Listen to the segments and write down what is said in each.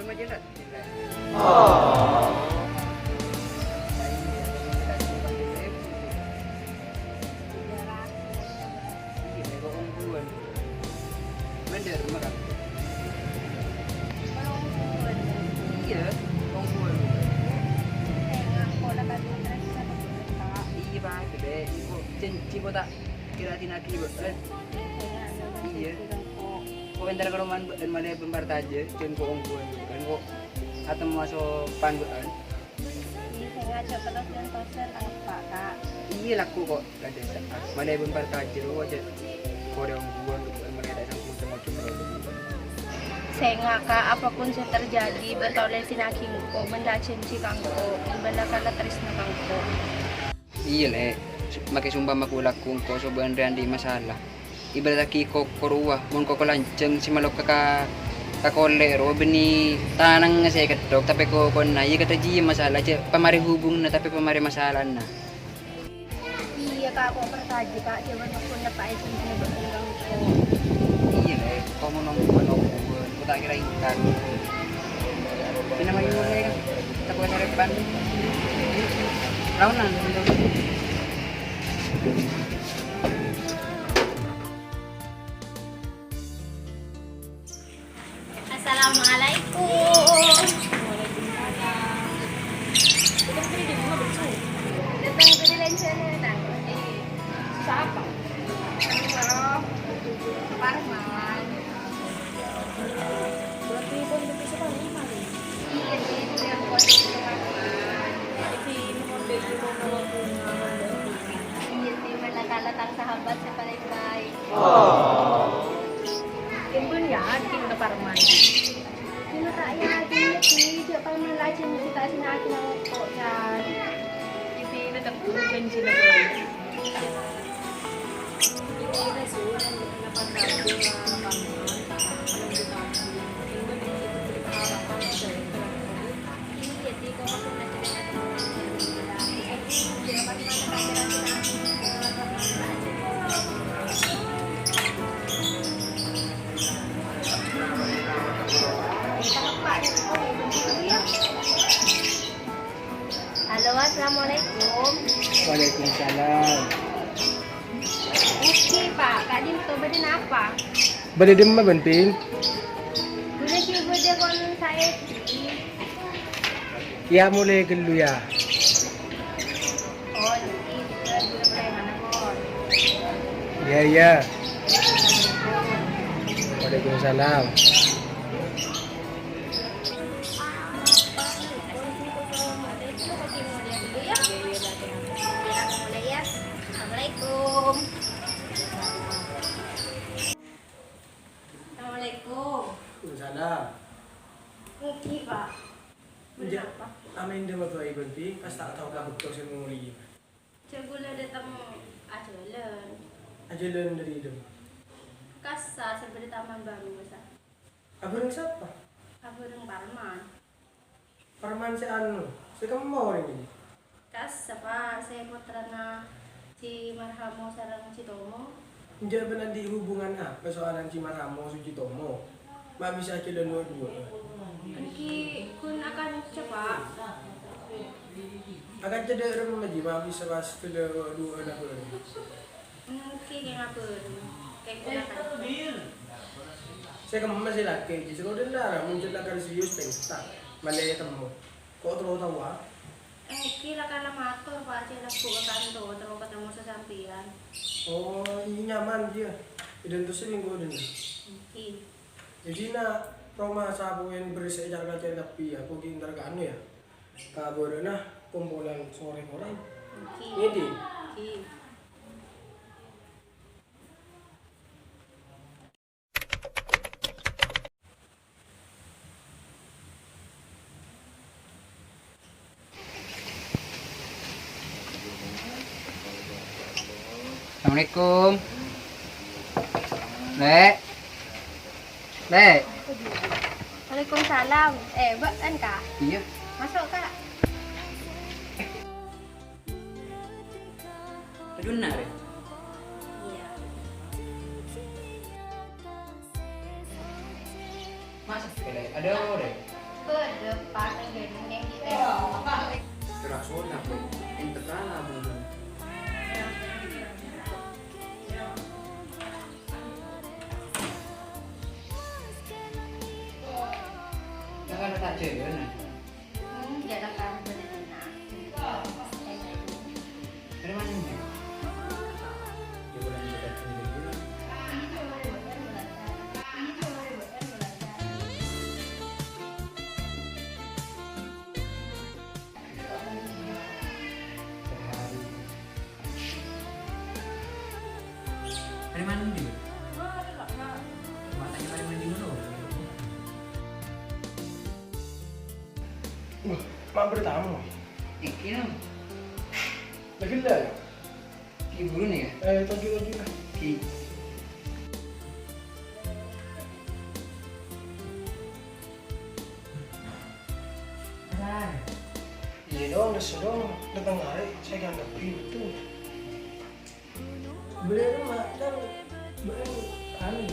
Majelat. Bener, makan. Iya, kongkuan. Iya, Pak, gede. Cipo tak kira tinaki, kan? Iya. Kok entar kalau mana pembar aja, cun kok kongkuan kan kok atau masuk panduan. Iya laku kok ada mana pembar aja lu aja. Korea kongkuan mana ada sangkut macam Senga ka apapun yang terjadi bertolak tinaking ko benda cenci kangko benda kala trisna kangko. Iya le, makai sumpah makulaku ko so beneran di masalah. Ibarat ko korua, mon ko lanceng si malok ka kolero beni tanang nga saya ketok tapi ko na iya kata ji masalah aja pamari hubung na tapi pamari masalah na. Iya ka ako pertaji ka jaman ako na pa isin na berkembang ko. Iya le, kau mau nongkrong ko tak kira ikan. Pinamay mo le kan, tapos sa repan. Raunan. Assalamualaikum. Datang ke jalan sana tak? Siapa? Parman. Berarti pun lebih sekali mari. Iya itu yang buat Parman. Jadi mengambil di mobil bunga. Iya sih mana kala tang sahabat saya paling baik. Kim pun yakin ke Parman. Kino tak yakin ya sih, dia Parman lagi cerita sini aku nak kok kan. Jadi tetap bukan sila boleh. Ini dah sudah dapat tahu Parman. Halo, assalamualaikum. Waalaikumsalam. Oke Pak, Kak Dim tuh badan apa? Bade dem ma banting. Boleh sih bude kon saya Ya mulai gelu ya. Oh, ini kita boleh mulai mana kon? Ya ya. Waalaikumsalam. Assalamualaikum. Assalamualaikum. Waalaikumsalam. Oke Pak. Ja, amin dia waktu ai banting, pas tak tahu ka betul saya nguli. Cek gula datang ajalan. Ajalan dari dem. Kasa seperti taman baru besar. Abang siapa? Aku dengan Parman. Parman si anu. Si kamu mau ini. Kasa Pak, saya putrana si Marhamo sarang si Tomo. Dia benar di hubungan apa soalan Cimaramo Sucitomo. Ma bisa aja dua-dua. Ki kun akan cepat. Akan cedera rumah ji, ma bisa pas dua anak lagi. Ki kayak apa? Kayak kun akan. Saya kamu masih laki, jadi kalau dengar muncul akan serius pesta. Malay temu. Kau terlalu tahu ah? Ki lah kan matur Pak, saya laku ke kantor terus ketemu sesampian. Oh, ini nyaman dia. Dan terus minggu ini. Ki. Jadi nak Roma sabu yang berisik jaga tapi aku kintar ke anu ya. Kabarnya kumpulan sore orang. Ki. Ini. Ki. Assalamualaikum. Lek. Lek. Waalaikumsalam. Mbak kan Kak? Iya. Masuk Kak. Tadi benar ya? Iya. Masuk Lek. Ada apa deh? Depan gedungnya kita. Terus sudah aku interkan aku. Kalau tak cewek nah. Jangan kan benar. Dari mana ini? Ya boleh dekat sini. Dari mana ini? Matanya dari mana dulu? Mak bertamu. Iki nam. Lagi lah. Ki buru nih ya. Lagi lah. Ki. Iya dong, dong. Datang hari saya kan ada itu. Beli rumah kan beli anu.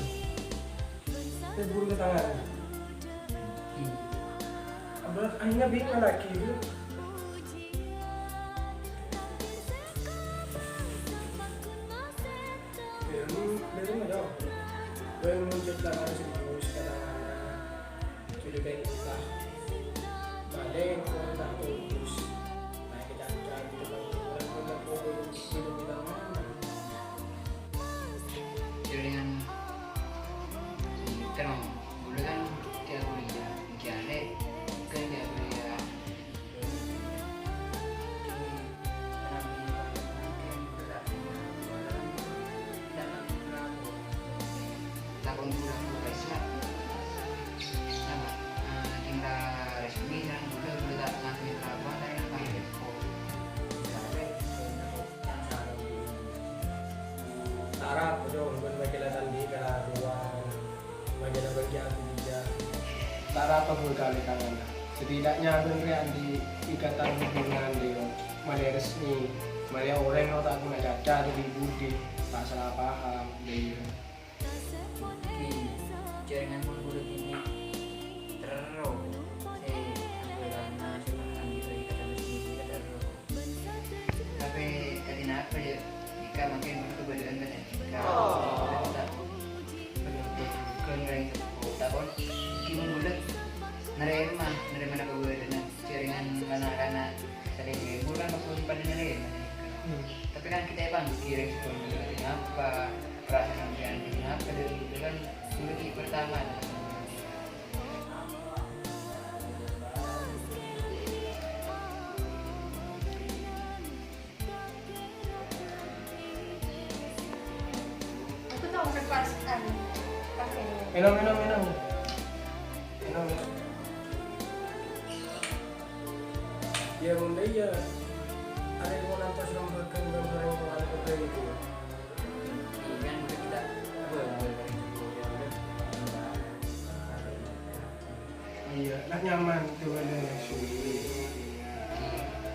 Saya buru ke tangan. Abang akhirnya bingung lagi itu. Beli rumah dong. Beli muncul tangan serius kadang-kadang. Sudah kayak kita. Balik kalau tak urus naik ke jalan gitu orang orang hidup di mana Jaringan terong. Dulu kan dia kuliah, kiale kan dia kuliah. Takon dulu aku guys lah. Sama tinggal resmi dan dulu tak ngakuin apa dari apa ya. Tarap dong bukan kelihatan di kala ruang bagian bagian dia tarap apa kali tangan setidaknya beneran di ikatan hubungan di malah resmi malah orang yang tak guna caca di budi tak salah paham dia Jaringan pun bulat ini terus karena sekarang gitu ikatan resmi kita terus tapi kadina apa ya jika makin keberadaan kan ya kita keren takon kimun bulat nerima na keberadaan jaringan karena saling bulan waktu pada nerima tapi kan kita emang kirim sesuatu apa perasaan yang apa dari itu kan dulu pertama Aku tahu perasaan pakai minum ya bunda ya ada yang mau nanti sudah memberikan gambar yang mau ada itu kan kita iya nak nyaman tuh ada suri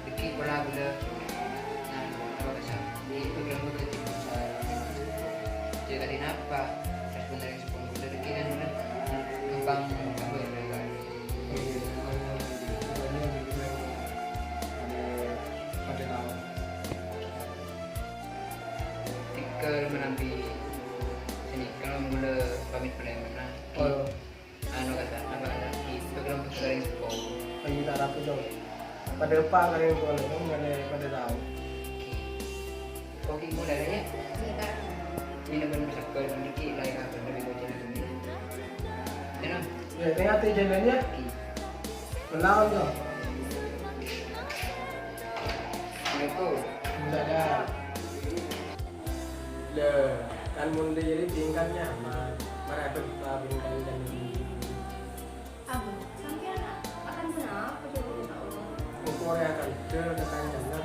dikit bola bola nah apa sih di program bola di jadi apa respon dari sepuluh bola dikit kan udah gampang apa ya pada tahu tikel menampi sini kalau bola pamit bola mana oh anu kata apa ada di program dari sepuluh lagi tak rapi dong pada depan kali yang boleh dong ada pada tahu koki mulai ya ini benar besar ke dikit lah ya apa dari bocah ini ya ya tengah tu jalannya melawan dong Assalamualaikum tidak ada le kan munda jadi tingkat nyaman mana betah bintang dan Abu, sampai akan kenapa coba tahu? Mengkore akan kekan jalan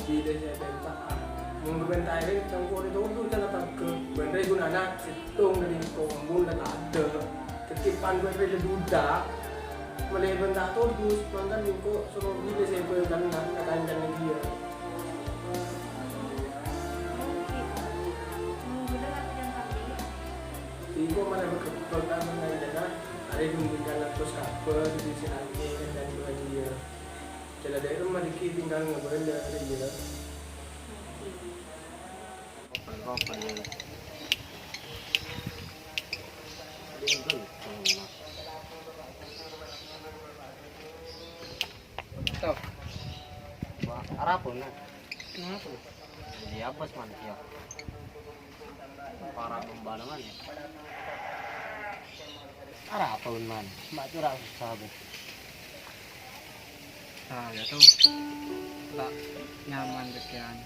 di desa bentak mungkin bentak ini cangkur itu tuh jalan tak ke benda gunanya hitung dari kombun dan ada ketipan benda duda mulai bentak tuh dus mantan minggu suruh di desa bentak akan jalan dia Ibu mana berkebetulan mengenai dana ada yang memberikan terus kabar di sini bela dari rumah dikit tinggal ngebela ada gila. Koper ya. Tuh. Arapon na. Kenapa? Jadi abas man siya. Para pembalangan ya. Arapon man. Mbak tu rasa sabi. Ya tuh. Tak nyaman pikiran.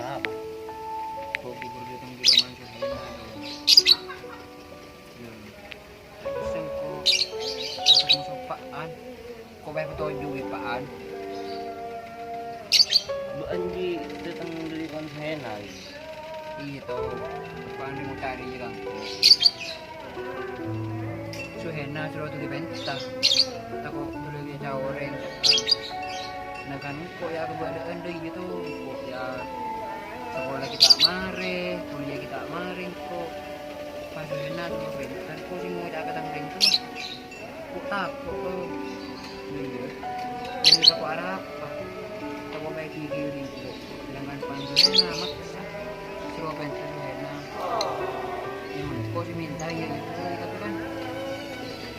Arap. Kok bubur tong di rumah sa hina do. Yun. Sen ko sa sopaan. Ko ba ko to paan? Doan di datang dari konsenai. Ito, paano mo tari lang ko? So hena suruh tu dibenta. Tako dulu dia jauh orang. Naganon ko ya keberadaan deh gitu. Ko ya sekolah kita mare, kuliah kita maring ko. Pas hena tu benta, ko sih mau jaga tang ring tu. Ko takut ko. Iya. Ini tako Arab. Tako may gigil dito. Dengan panggilan maksa. Suruh benta hena. Yun, ko si minta ya itu tapi kan.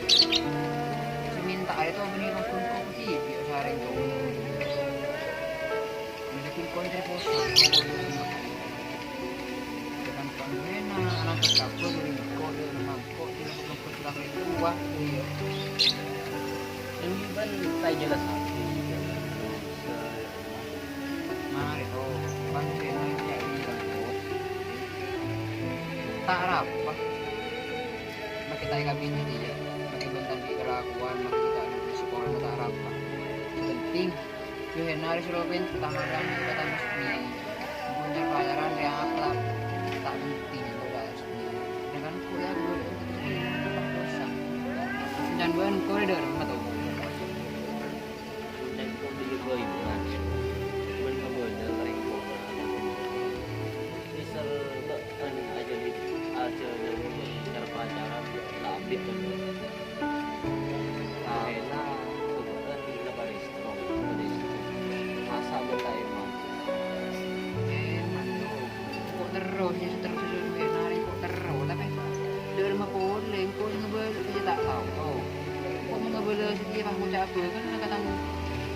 Si minta itu beri pun ko TV sa ring ko. Mungkin ko dari pos. Dengan pangena anak kapal beri ko dari mangkok di dalam pulang itu wah. Yang iban tayo jelas ha. Mari to, pangena ya ilang ko. Tarap pa. Makita yung kabin niya diya. Makibantang di kalakuan, makita ng sekolah na tarap pa. Penting. Yung henari si Robin, tamaran yung katamas ni Bunyar Bayaran, kaya nga pala, tak penting yung balas niya. Dengan kuya, gue udah pakdosa. Dan bukan koridor, apa tuh? Dan ko bili ko ibu na. Ben mabunda ring ko na. Isal kan aja di aja dari cara pacaran lapit tuh. Karena kebetulan di baris tuh. Masa bertanya mah. Eman tuh. Kok terus, ya terus susun henari, kok terus. Tapi, dia mah boleh, kok ngebel, dia tak tahu. Oh. Kok ngebel sedih, pak, mau cabut, kan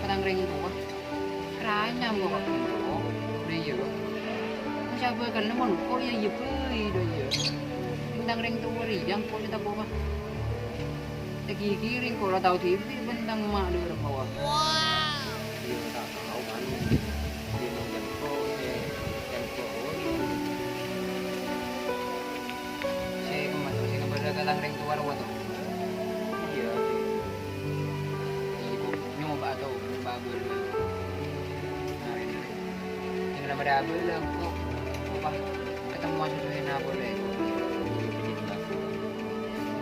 katang ring itu, kok. Keranya mau kok itu, udah iya. Mau cabut, kan lemon, kok ya iya, udah iya. Bentang ring itu, yang kok kita bawa. Kikiring, kok lah tahu TV, bentang mak di orang bawah. Dia tak tahu kan. Dia menjangkau jangkau. Saya kemas, masih ngebel katang ring itu, warung tuh. Iya. Ibu nyoba tuh bagul. Nah ini tinggal ada abel lah kok apa ketemu masuk hena boleh kok.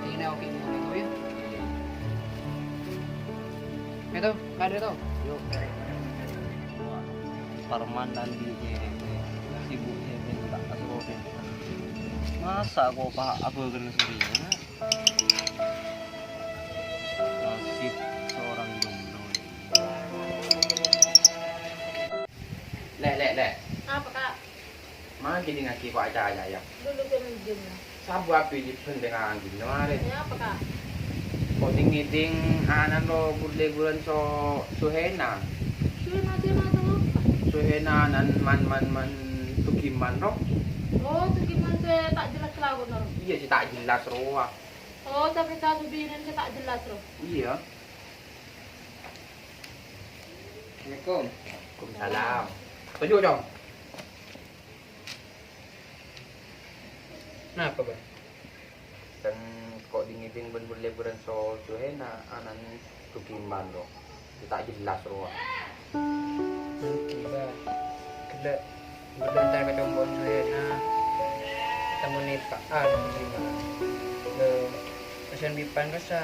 Tinggal oke mulai kok ya. Itu kada tuh. Yuk. Parman dan di sibuknya minta asuhin. Masa kok pak aku kena sendiri? Nasib seorang jomblo. Le. Apa kak? Mana jadi ngaki kok aja ya. Dulu ke minjem lah. Sabu api di pendengar gini kemarin. Ya apa kak? Kok ting anan lo bulan so suhena. Sudah nanti tuh apa? Suhena nan man tukiman ro. Oh, itu gimana saya tak jelas lagu nor. Iya sih tak jelas ro. Oh, tapi kamu bilang saya tak jelas loh. Iya. Assalamualaikum. Waalaikumsalam. Tujuh dong. Kenapa ba? Kan kok dingin liburan so suhena anan tukiman ro. Tak jelas ro. Nanti ba. Kena berdantar ke tombol suhena. Temu ni paan sih ba. Le Asan bipan ko sa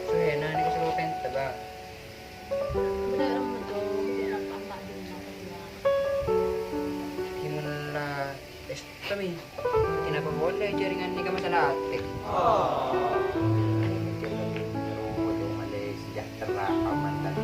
suhena ni ko sa penta ba. Benar betul, benar apa di rumah saya. Himula kami kenapa boleh jaringan ni ka masalah atik. Malaysia sejahtera aman dan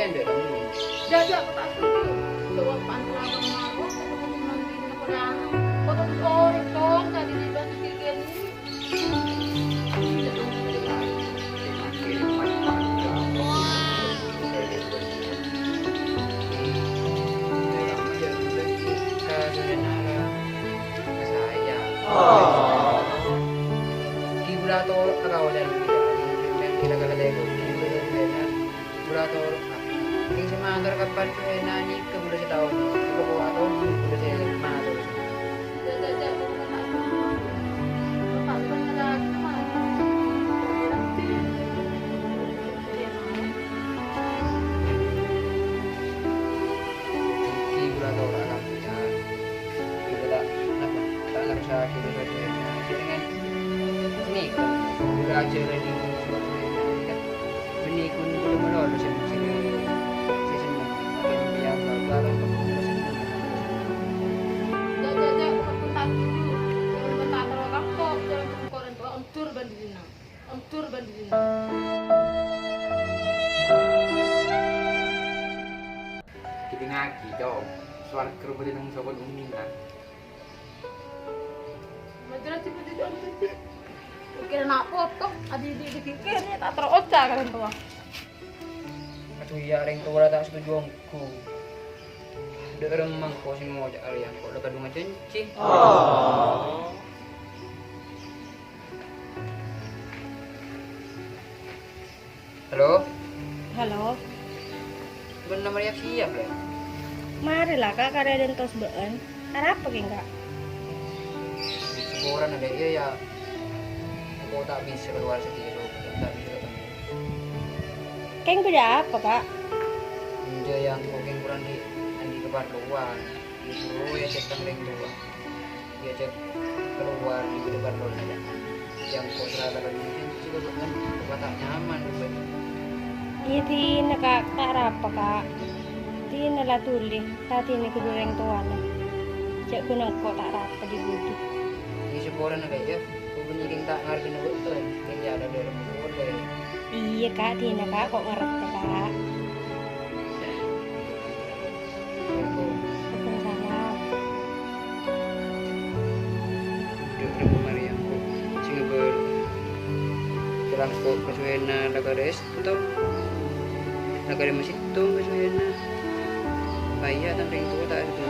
yang ada kamu. Jadi aku tak setuju. Coba pantu abang marah, aku mau nanti nak perang. Kau tuh orang dong, tadi di batu tiga ni. Kibulator agaw dan yang kita kalagay kibulator king si mangar kapal ko nani kabula sa taon ko ko ato kabula sa mangar Jadi aku tak tahu. Lepas benar mana? kibulator agam ya kibula tak nak sa kibula dengan ini kibula aja ready benih kun belum melolo sa sini season mo yang baru Jadi aku tak setuju. Jangan bentar terus kampung, jangan koran tu ontur bandina. Ontur bandina. Kita ngaki jauh soal kerubutan ng sobat umingan. Majalah tiba-tiba itu ontur. Kira nak foto, adi-adi dikikir ni tak teroca kan tu. Aduh ya ring ko wala ta sa tujuanku. Daerah mangko sing mo arian ko dapat dunga cenci. Halo, Halo, benar Maria siap ya? marilah kak karya dan tos been. Harap pakai enggak? Sekoran ada iya ya. Aku tak bisa keluar sendiri, tak bisa ketemu. Keng beda apa kak? Inja yang mungkin kurang di keluar luar, disuruh ya cek tangring dua, dia cek keluar di depan luar aja. Yang kau serata lagi juga bukan tempat tak nyaman juga. Iya tina kak, tak apa kak. Tina lah tulih, tadi ini kedureng tuan. Cek gunung kok tak apa di budi. Ini sekoran ada ya, aku penyiking tak ngerti betul, yang ada dalam boleh. Iya kak, tina kak kok ngerti kak. Aku Waalaikumsalam. duduk Maria aku, sehingga berlaku kesuaian laga resto, laga masih tung kesuaian. Bayar tangring tua tak ada